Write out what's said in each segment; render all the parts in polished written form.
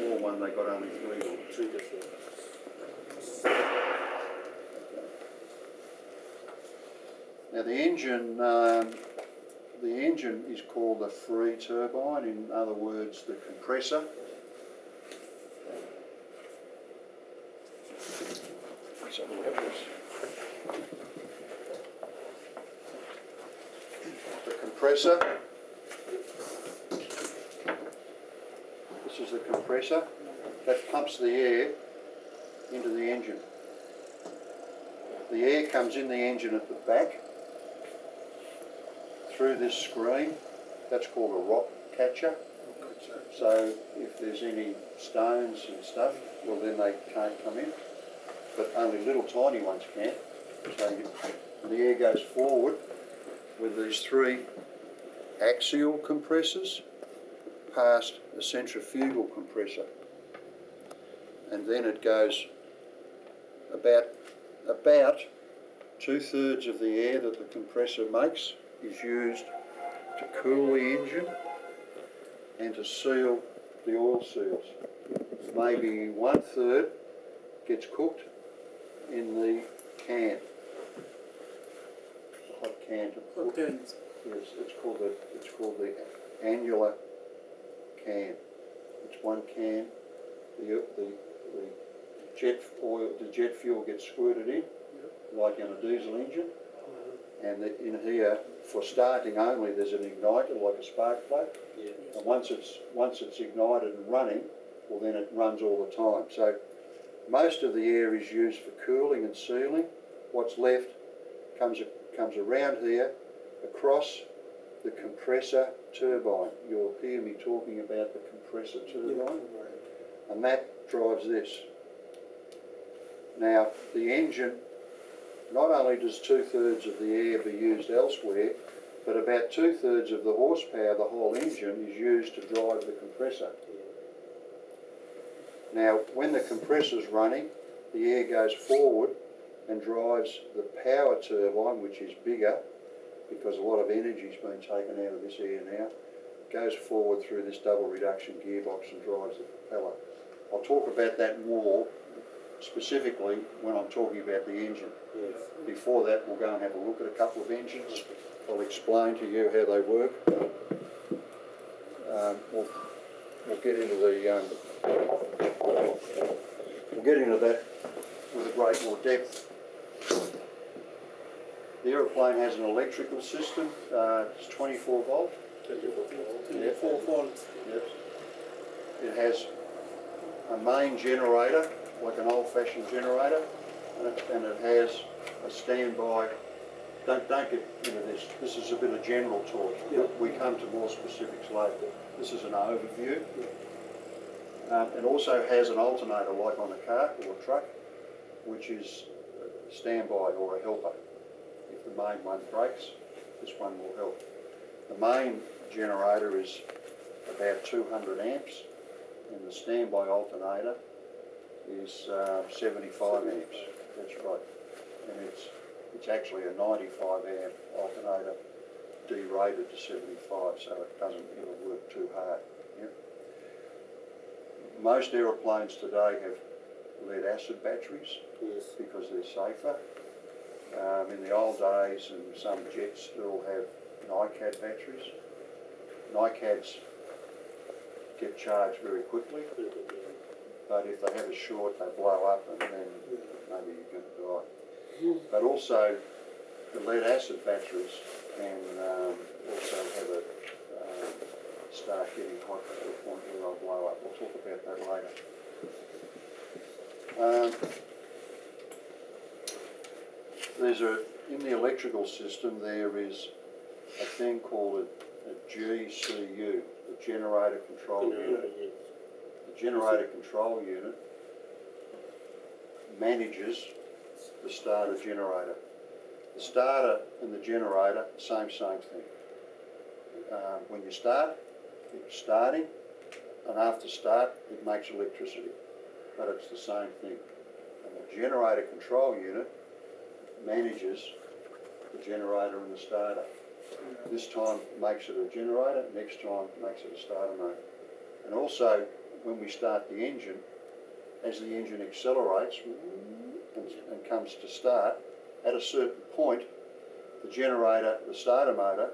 small one they got only 3. 3 different. Now the engine is called the free turbine, in other words the compressor. Let's have a look at this. The compressor. This is the compressor that pumps the air into the engine. The air comes in the engine at the back through this screen. That's called a rock catcher. So if there's any stones and stuff, well then they can't come in, but only little tiny ones can. So the air goes forward with these 3 axial compressors past a centrifugal compressor, and then it goes about 2/3 of the air that the compressor makes is used to cool the engine and to seal the oil seals. Maybe 1/3 gets cooked in the can. Hot can to cook. Yes, it's called the annular can. It's one can. The jet fuel gets squirted in, like in a diesel engine. And in here, for starting only, there's an igniter, like a spark plug. Yeah. And once it's ignited and running, well then it runs all the time. So most of the air is used for cooling and sealing. What's left comes around here, across the compressor turbine. You'll hear me talking about the compressor turbine, and that drives this. Now the engine, not only does 2/3 of the air be used elsewhere, but about 2/3 of the horsepower of the whole engine is used to drive the compressor. Now when the compressor's running, the air goes forward and drives the power turbine, which is bigger because a lot of energy's been taken out of this air now. It goes forward through this double reduction gearbox and drives the propeller. I'll talk about that more specifically when I'm talking about the engine. Yes. Before that, we'll go and have a look at a couple of engines. I'll explain to you how they work. We'll get into that with a great more depth. The aeroplane has an electrical system. It's 24 volt. 24 volt. 24 volts. Yes. It has a main generator, like an old-fashioned generator, and it has a standby. Don't get into this. This is a bit of general talk. Yep. We come to more specifics later. This is an overview. It also has an alternator, like on a car or a truck, which is a standby or a helper. If the main one breaks, this one will help. The main generator is about 200 amps, and the standby alternator is 75 amps. That's right. And it's actually a 95 amp alternator, derated to 75, so it doesn't ever work too hard. Yeah? Most aeroplanes today have lead acid batteries, yes, because they're safer. In the old days, and some jets still have NiCad batteries. NiCads get charged very quickly, but if they have a short, they blow up and then maybe you're going to die. But also, the lead acid batteries can also have start getting hot to the point where they'll blow up. We'll talk about that later. In the electrical system, there is a thing called a GCU, the generator control unit. The generator control unit manages the starter generator. The starter and the generator, same thing. When you start, it's starting, and after start, it makes electricity. But it's the same thing. And the generator control unit manages the generator and the starter. This time makes it a generator, next time makes it a starter mode. And also when we start the engine, as the engine accelerates and comes to start, at a certain point, the starter motor,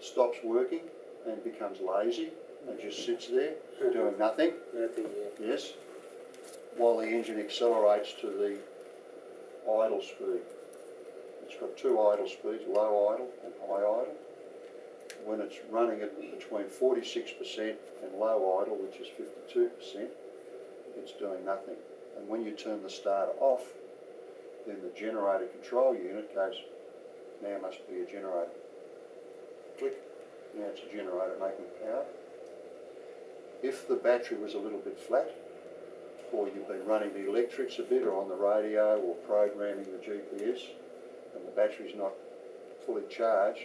stops working and becomes lazy and just sits there doing nothing. Nothing, yeah. Yes. While the engine accelerates to the idle speed. It's got two idle speeds, low idle and high idle. When it's running at between 46% and low idle, which is 52%, it's doing nothing. And when you turn the starter off, then the generator control unit goes, now must be a generator. Click, now it's a generator making power. If the battery was a little bit flat, or you've been running the electrics a bit, or on the radio, or programming the GPS, and the battery's not fully charged,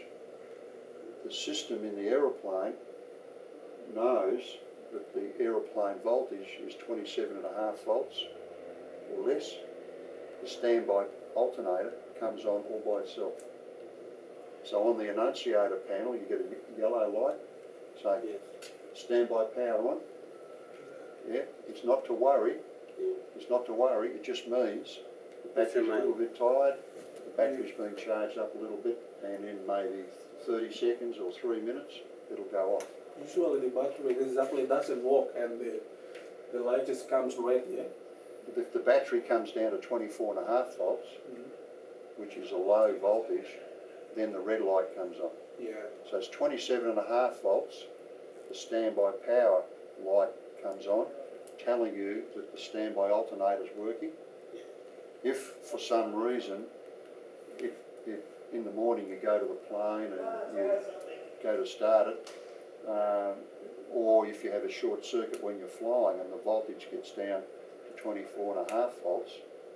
the system in the aeroplane knows that the aeroplane voltage is 27.5 volts or less. The standby alternator comes on all by itself. So on the annunciator panel, you get a yellow light saying standby power on. Yeah, it's not to worry. It's not to worry. It just means the battery's a little bit tired. The battery's been charged up a little bit, and in maybe 30 seconds or 3 minutes, it'll go off. Usually the battery exactly doesn't work, and the light just comes red. Yeah. If the battery comes down to 24.5 volts, which is a low voltage, then the red light comes on. Yeah. So it's 27.5 volts. The standby power light comes on, telling you that the standby alternator is working. If for some reason, if in the morning you go to the plane and you go to start it, or if you have a short circuit when you're flying and the voltage gets down to 24.5 volts,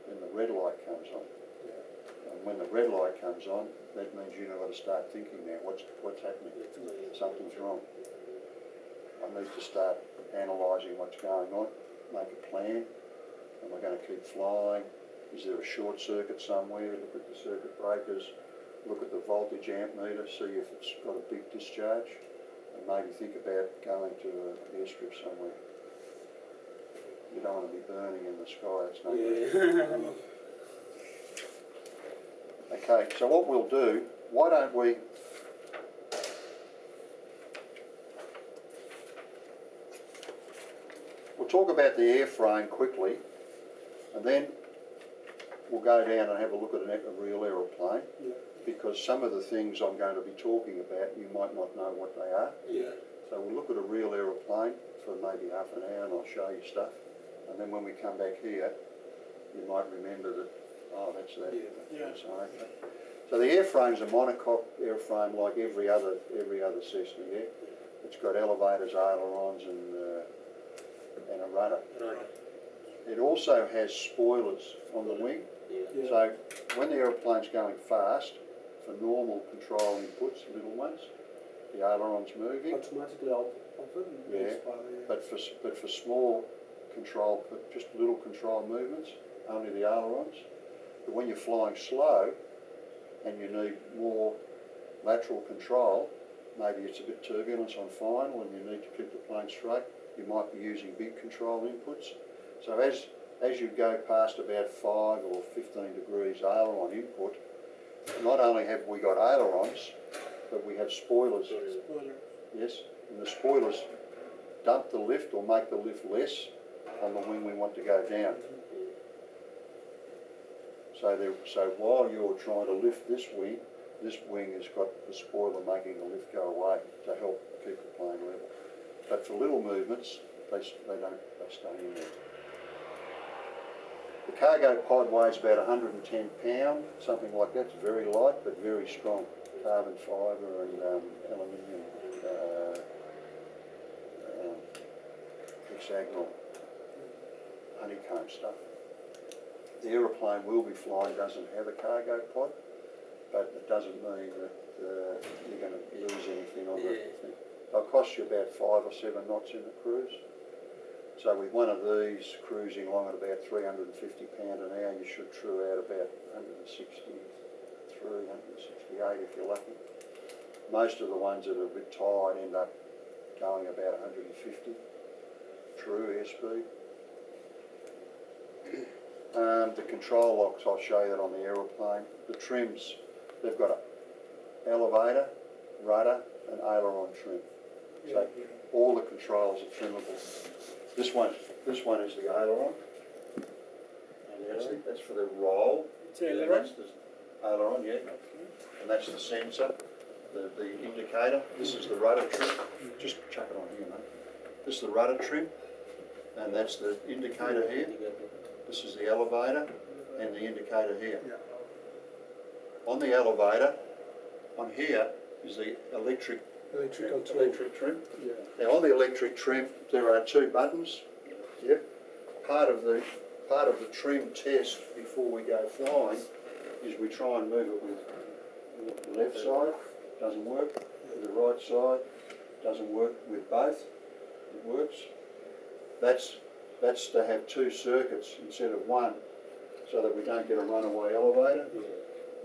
then the red light comes on. And when the red light comes on, that means you've got to start thinking now, what's happening? Something's wrong. I need to start analysing what's going on, make a plan. Am I going to keep flying? Is there a short circuit somewhere? Look at the circuit breakers, look at the voltage amp meter, see if it's got a big discharge, and maybe think about going to an airstrip somewhere. You don't want to be burning in the sky, it's no good. Okay, so what we'll do, why don't we we'll talk about the airframe quickly, and then we'll go down and have a look at a real aeroplane, because some of the things I'm going to be talking about, you might not know what they are. Yeah. So we'll look at a real aeroplane for maybe half an hour and I'll show you stuff. And then when we come back here, you might remember that, oh, that's that. Yeah. So, okay. So the airframe's a monocoque airframe like every other Cessna, yeah? It's got elevators, ailerons and a rudder. Right. It also has spoilers on the wing. Yeah. So when the aeroplane's going fast, for normal control inputs, little ones, the aileron's moving. Automatically open. Yeah. But for small control, just little control movements, only the ailerons. But when you're flying slow and you need more lateral control, maybe it's a bit turbulence on final and you need to keep the plane straight, you might be using big control inputs. So as you go past about 5 or 15 degrees aileron input, not only have we got ailerons, but we have spoilers. Yes, and the spoilers dump the lift or make the lift less on the wing we want to go down. So while you're trying to lift this wing has got the spoiler making the lift go away to help keep the plane level. But for little movements, they stay in there. The cargo pod weighs about 110 pounds, something like that. It's very light but very strong. Carbon fibre and aluminium hexagonal honeycomb stuff. The aeroplane we'll be flying doesn't have a cargo pod, but it doesn't mean that you're going to lose anything on the thing. It'll cost you about 5 or 7 knots in the cruise. So with one of these cruising along at about 350 pounds an hour, you should true out about 163, 168 if you're lucky. Most of the ones that are a bit tired end up going about 150. true airspeed. The control locks, I'll show you that on the aeroplane. The trims, they've got an elevator, rudder and aileron trim. So all the controls are trimmable. This one is the aileron. And that's for the roll. It's aileron? That's the aileron, yeah. And that's the sensor, the indicator. This is the rudder trim. Just chuck it on here, mate. This is the rudder trim, and that's the indicator here. This is the elevator and the indicator here. On the elevator, on here is the electric trim. Now on the electric trim, there are two buttons. Part of the trim test before we go flying is we try and move it with the left side, doesn't work. With the right side, doesn't work. With both, it works. That's to have two circuits instead of one, so that we don't get a runaway elevator.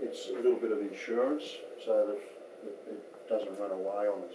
It's a little bit of insurance so that it doesn't run away on us.